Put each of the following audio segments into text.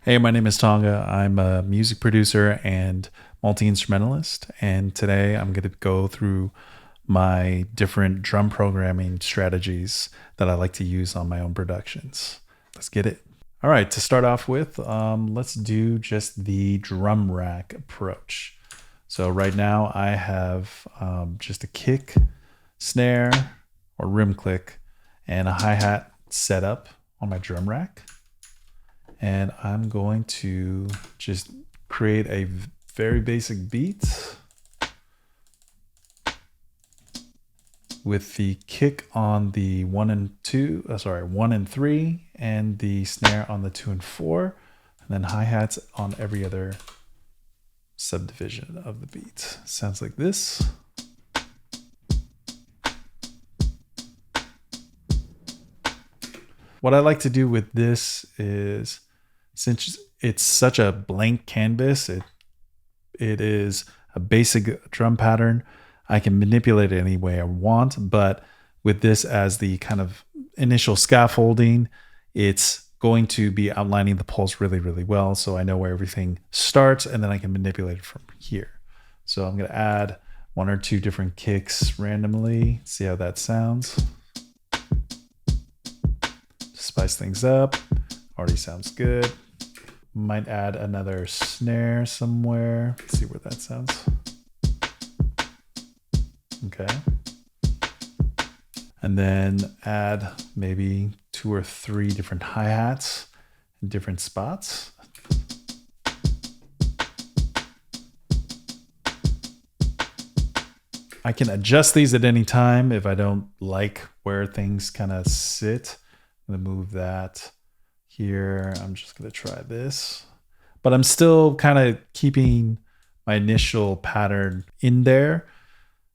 Hey, my name is Tonga. I'm a music producer and multi-instrumentalist. And today I'm going to go through my different drum programming strategies that I like to use on my own productions. Let's get it. All right, to start off with, let's do just the drum rack approach. So right now I have just a kick, snare, or rim click, and a hi-hat set up on my drum rack. And I'm going to just create a very basic beat with the kick on the 1 and 3, and the snare on the 2 and 4, and then hi-hats on every other subdivision of the beat. Sounds like this. What I like to do with this is, since it's such a blank canvas, it is a basic drum pattern. I can manipulate it any way I want, but with this as the kind of initial scaffolding, it's going to be outlining the pulse really, really well. So I know where everything starts, and then I can manipulate it from here. So I'm going to add 1 or 2 different kicks randomly, see how that sounds. Spice things up. Already sounds good. Might add another snare somewhere. Let's see where that sounds. Okay. And then add maybe 2 or 3 different hi-hats in different spots. I can adjust these at any time if I don't like where things kind of sit. I'm going to move that here. I'm just going to try this. But I'm still kind of keeping my initial pattern in there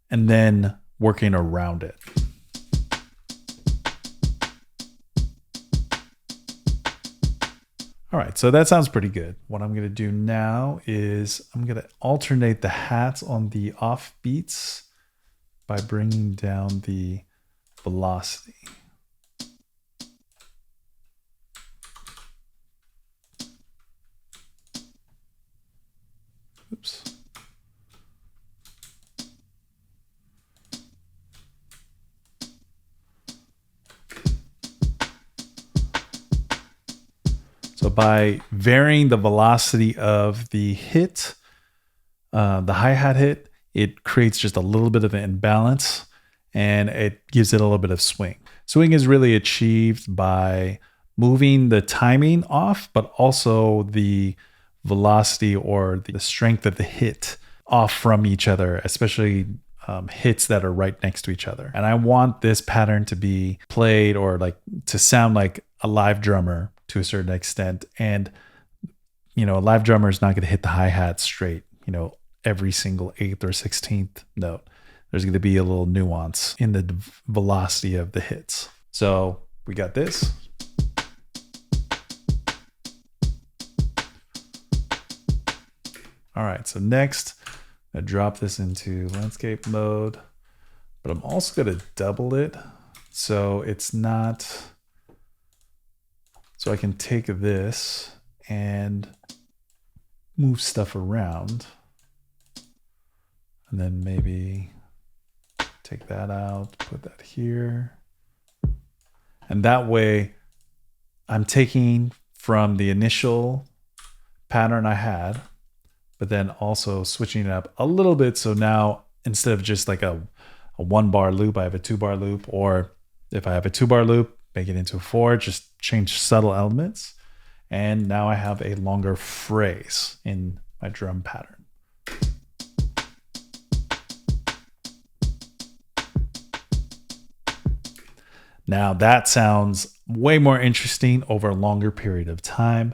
and then working around it. All right, so that sounds pretty good. What I'm going to do now is I'm going to alternate the hats on the off beats by bringing down the velocity. Oops. So by varying the velocity of the hit, the hi-hat hit, it creates just a little bit of an imbalance, and it gives it a little bit of swing. Swing is really achieved by moving the timing off, but also the velocity or the strength of the hit off from each other, especially hits that are right next to each other. And I want this pattern to be played, or like to sound like a live drummer to a certain extent. And, a live drummer is not going to hit the hi-hat straight, every single 8th or 16th note. There's going to be a little nuance in the velocity of the hits. So we got this. All right, so next, I drop this into landscape mode, but I'm also going to double it so it's not, so I can take this and move stuff around. And then maybe take that out, put that here. And that way I'm taking from the initial pattern I had, but then also switching it up a little bit. So now instead of just like a 1-bar loop, I have a 2-bar loop. Or if I have a 2-bar loop, make it into a 4, just change subtle elements. And now I have a longer phrase in my drum pattern. Now that sounds way more interesting over a longer period of time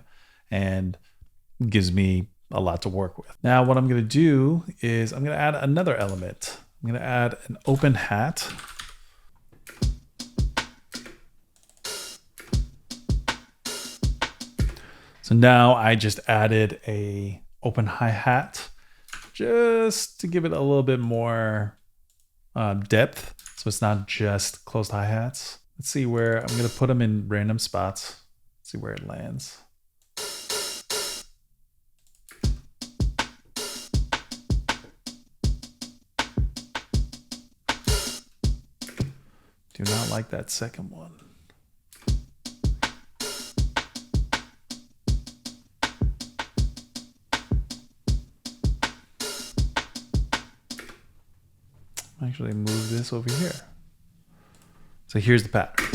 and gives me a lot to work with. Now what I'm going to do is I'm going to add another element. I'm going to add an open hat. So now I just added a open hi-hat just to give it a little bit more depth. So it's not just closed hi-hats. Let's see where I'm going to put them in random spots. See where it lands. Do not like that second one. Actually move this over here. So here's the pattern.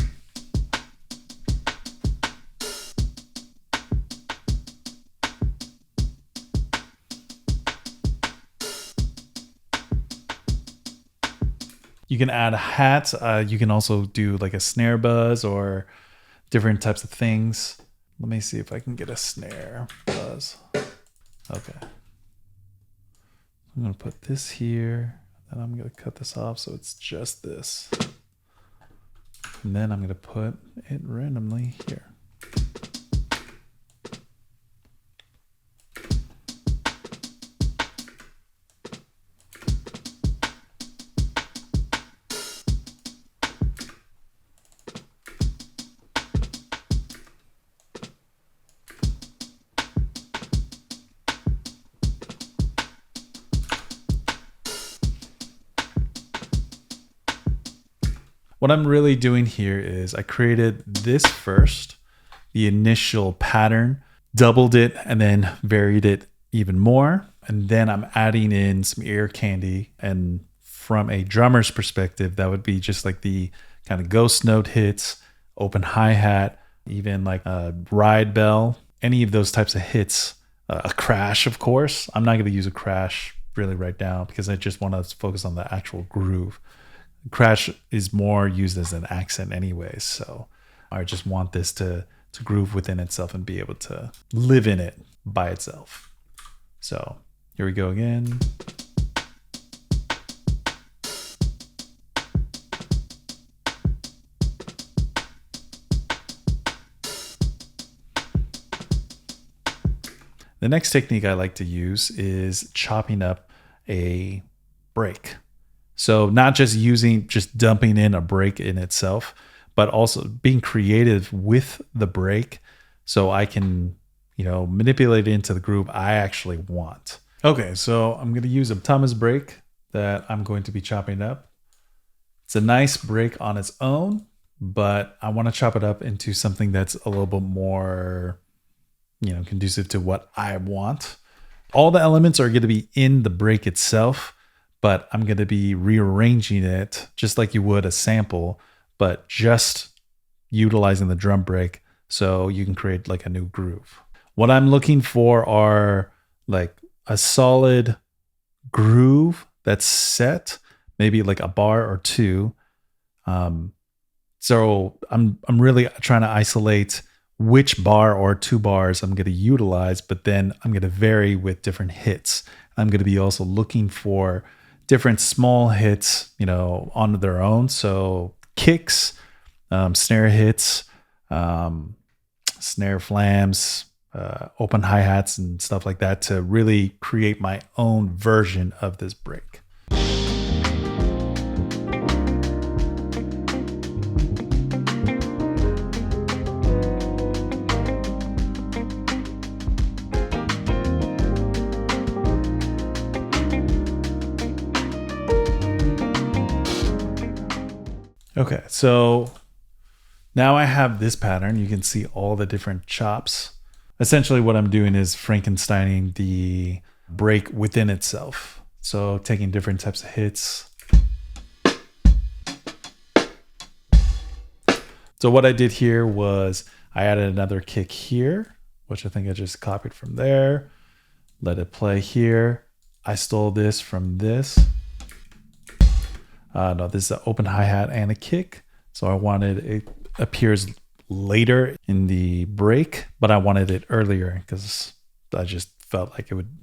You can add hats. You can also do like a snare buzz or different types of things. Let me see if I can get a snare buzz. Okay. I'm going to put this here. Then I'm going to cut this off so it's just this. And then I'm going to put it randomly here. What I'm really doing here is I created this first, the initial pattern, doubled it, and then varied it even more. And then I'm adding in some ear candy. And from a drummer's perspective, that would be just like the kind of ghost note hits, open hi-hat, even like a ride bell, any of those types of hits, a crash, of course. I'm not going to use a crash really right now because I just want to focus on the actual groove. Crash is more used as an accent anyways, so I just want this to groove within itself and be able to live in it by itself. So here we go again. The next technique I like to use is chopping up a break. So not just dumping in a break in itself, but also being creative with the break so I can, manipulate it into the groove I actually want. Okay, so I'm going to use a Thomas break that I'm going to be chopping up. It's a nice break on its own, but I want to chop it up into something that's a little bit more, conducive to what I want. All the elements are going to be in the break itself, but I'm going to be rearranging it just like you would a sample, but just utilizing the drum break so you can create like a new groove. What I'm looking for are like a solid groove that's set, maybe like a bar or two. So I'm really trying to isolate which bar or two bars I'm going to utilize, but then I'm going to vary with different hits. I'm going to be also looking for different small hits, on their own. So kicks, snare hits, snare flams, open hi-hats and stuff like that to really create my own version of this break. Okay, so now I have this pattern. You can see all the different chops. Essentially what I'm doing is Frankensteining the break within itself. So taking different types of hits. So what I did here was I added another kick here, which I think I just copied from there. Let it play here. I stole this from this. No, this is an open hi-hat and a kick. So I wanted it appears later in the break, but I wanted it earlier because I just felt like it would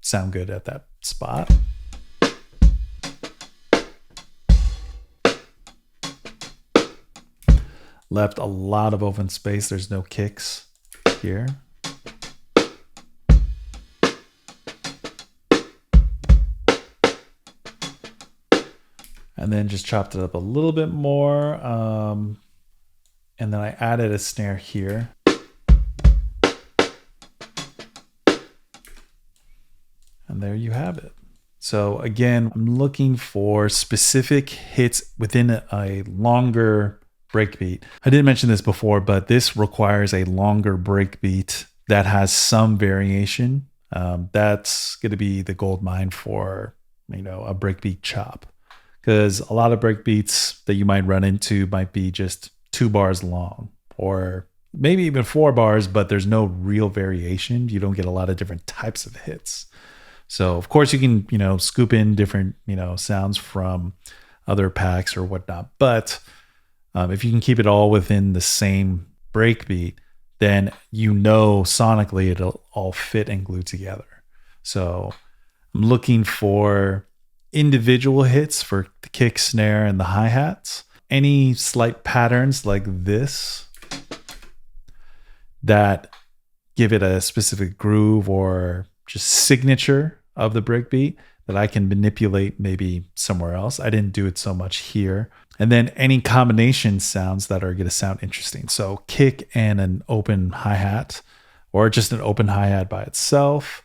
sound good at that spot. Left a lot of open space. There's no kicks here. And then just chopped it up a little bit more. And then I added a snare here. And there you have it. So again, I'm looking for specific hits within a longer breakbeat. I didn't mention this before, but this requires a longer breakbeat that has some variation. That's going to be the gold mine for, a breakbeat chop. Because a lot of breakbeats that you might run into might be just 2 bars long, or maybe even 4 bars, but there's no real variation. You don't get a lot of different types of hits. So of course you can, scoop in different, sounds from other packs or whatnot. But if you can keep it all within the same breakbeat, then sonically it'll all fit and glue together. So I'm looking for individual hits for the kick, snare, and the hi-hats. Any slight patterns like this that give it a specific groove or just signature of the breakbeat that I can manipulate maybe somewhere else. I didn't do it so much here. And then any combination sounds that are going to sound interesting. So kick and an open hi-hat, or just an open hi-hat by itself,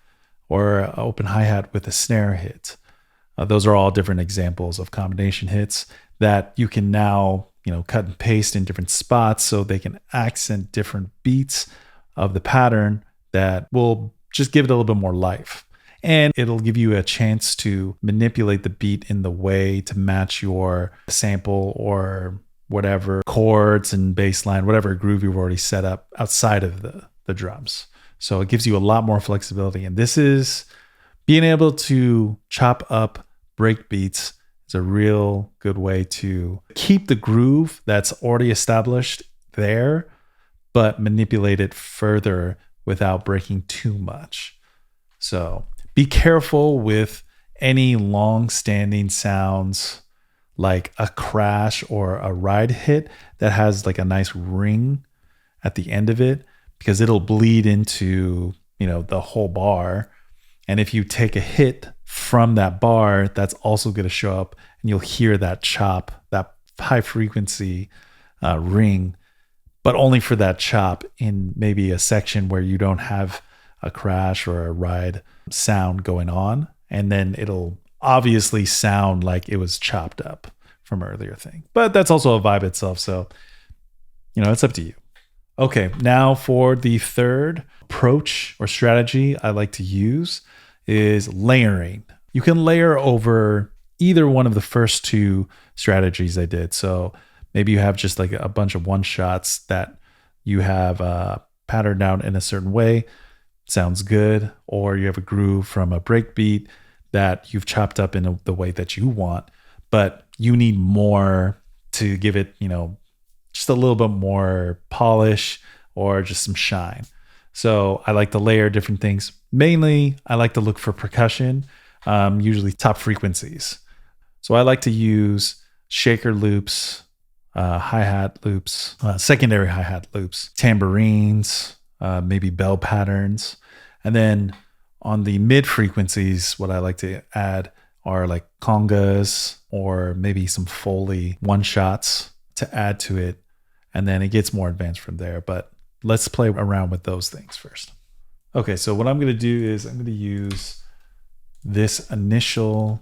or an open hi-hat with a snare hit. Those are all different examples of combination hits that you can now, cut and paste in different spots so they can accent different beats of the pattern that will just give it a little bit more life. And it'll give you a chance to manipulate the beat in the way to match your sample or whatever chords and bass line, whatever groove you've already set up outside of the drums. So it gives you a lot more flexibility. And this is being able to chop up break beats is a real good way to keep the groove that's already established there, but manipulate it further without breaking too much. So be careful with any long-standing sounds like a crash or a ride hit that has like a nice ring at the end of it, because it'll bleed into, the whole bar. And if you take a hit from that bar, that's also going to show up and you'll hear that chop, that high frequency ring, but only for that chop in maybe a section where you don't have a crash or a ride sound going on. And then it'll obviously sound like it was chopped up from earlier thing. But that's also a vibe itself. So, it's up to you. Okay, now for the third approach or strategy I like to use is layering. You can layer over either one of the first two strategies I did. So maybe you have just like a bunch of one shots that you have patterned out in a certain way. Sounds good. Or you have a groove from a breakbeat that you've chopped up in the way that you want, but you need more to give it, just a little bit more polish or just some shine. So I like to layer different things. Mainly, I like to look for percussion, usually top frequencies. So I like to use shaker loops, hi-hat loops, secondary hi-hat loops, tambourines, maybe bell patterns. And then on the mid frequencies, what I like to add are like congas or maybe some Foley one shots to add to it. And then it gets more advanced from there. But let's play around with those things first. Okay, so what I'm going to do is I'm going to use this initial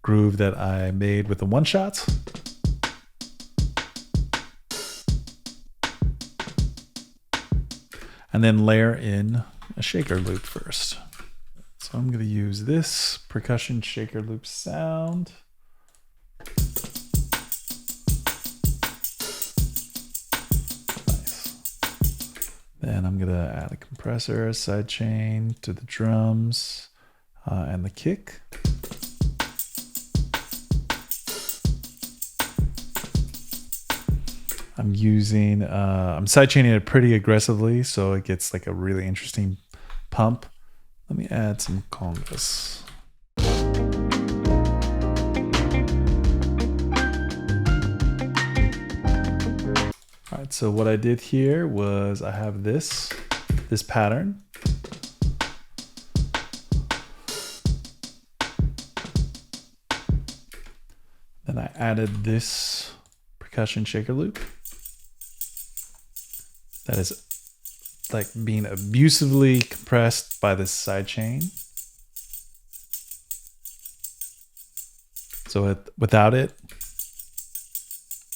groove that I made with the one shots. And then layer in a shaker loop first. So I'm going to use this percussion shaker loop sound. Nice. Then I'm going to add a compressor, a sidechain to the drums and the kick. I'm sidechaining it pretty aggressively so it gets like a really interesting pump. Let me add some congas. All right, so what I did here was I have this pattern. Then I added this percussion shaker loop. That is like being abusively compressed by this side chain. So without it,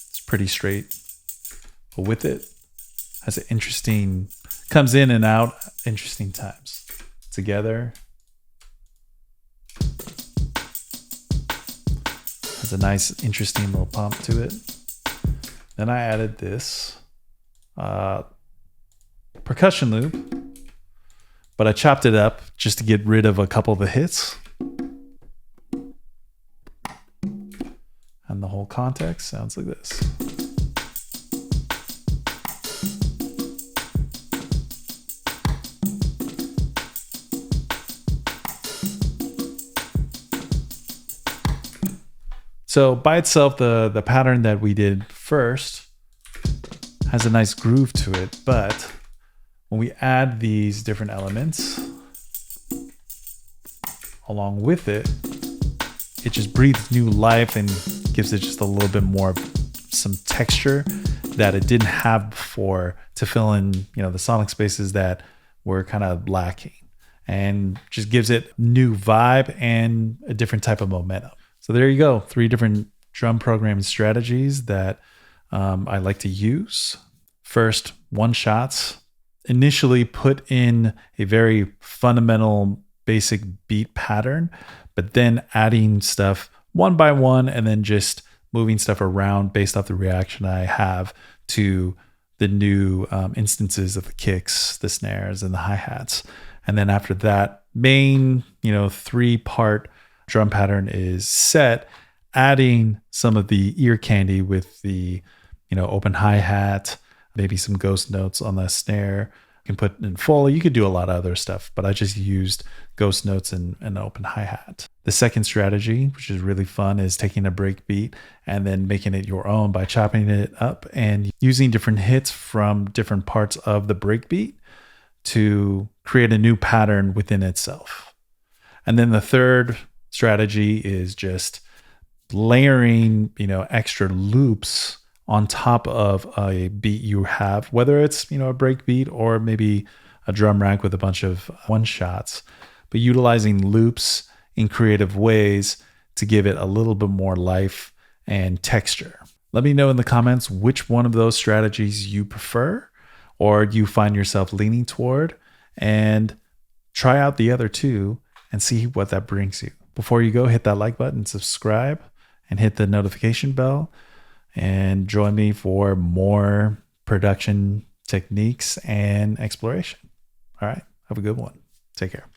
it's pretty straight. But with it, has an interesting, comes in and out, interesting times. Together, has a nice, interesting little pump to it. Then I added this percussion loop, but I chopped it up just to get rid of a couple of the hits. And the whole context sounds like this. So by itself, the pattern that we did first has a nice groove to it, but when we add these different elements along with it, it just breathes new life and gives it just a little bit more some texture that it didn't have before to fill in, the sonic spaces that were kind of lacking, and just gives it new vibe and a different type of momentum. So there you go. 3 different drum programming strategies that I like to use. First, one shots. Initially put in a very fundamental basic beat pattern, but then adding stuff one by one and then just moving stuff around based off the reaction I have to the new instances of the kicks, the snares, and the hi-hats. And then after that main, 3-part drum pattern is set, adding some of the ear candy with the, open hi-hat, maybe some ghost notes on the snare. You can put in full. You could do a lot of other stuff, but I just used ghost notes and an open hi-hat. The second strategy, which is really fun, is taking a break beat and then making it your own by chopping it up and using different hits from different parts of the break beat to create a new pattern within itself. And then the third strategy is just layering, extra loops on top of a beat you have, whether it's, a break beat or maybe a drum rack with a bunch of one shots, but utilizing loops in creative ways to give it a little bit more life and texture. Let me know in the comments which one of those strategies you prefer or you find yourself leaning toward, and try out the other 2 and see what that brings you. Before you go, hit that like button, subscribe, and hit the notification bell, and join me for more production techniques and exploration. All right, have a good one. Take care.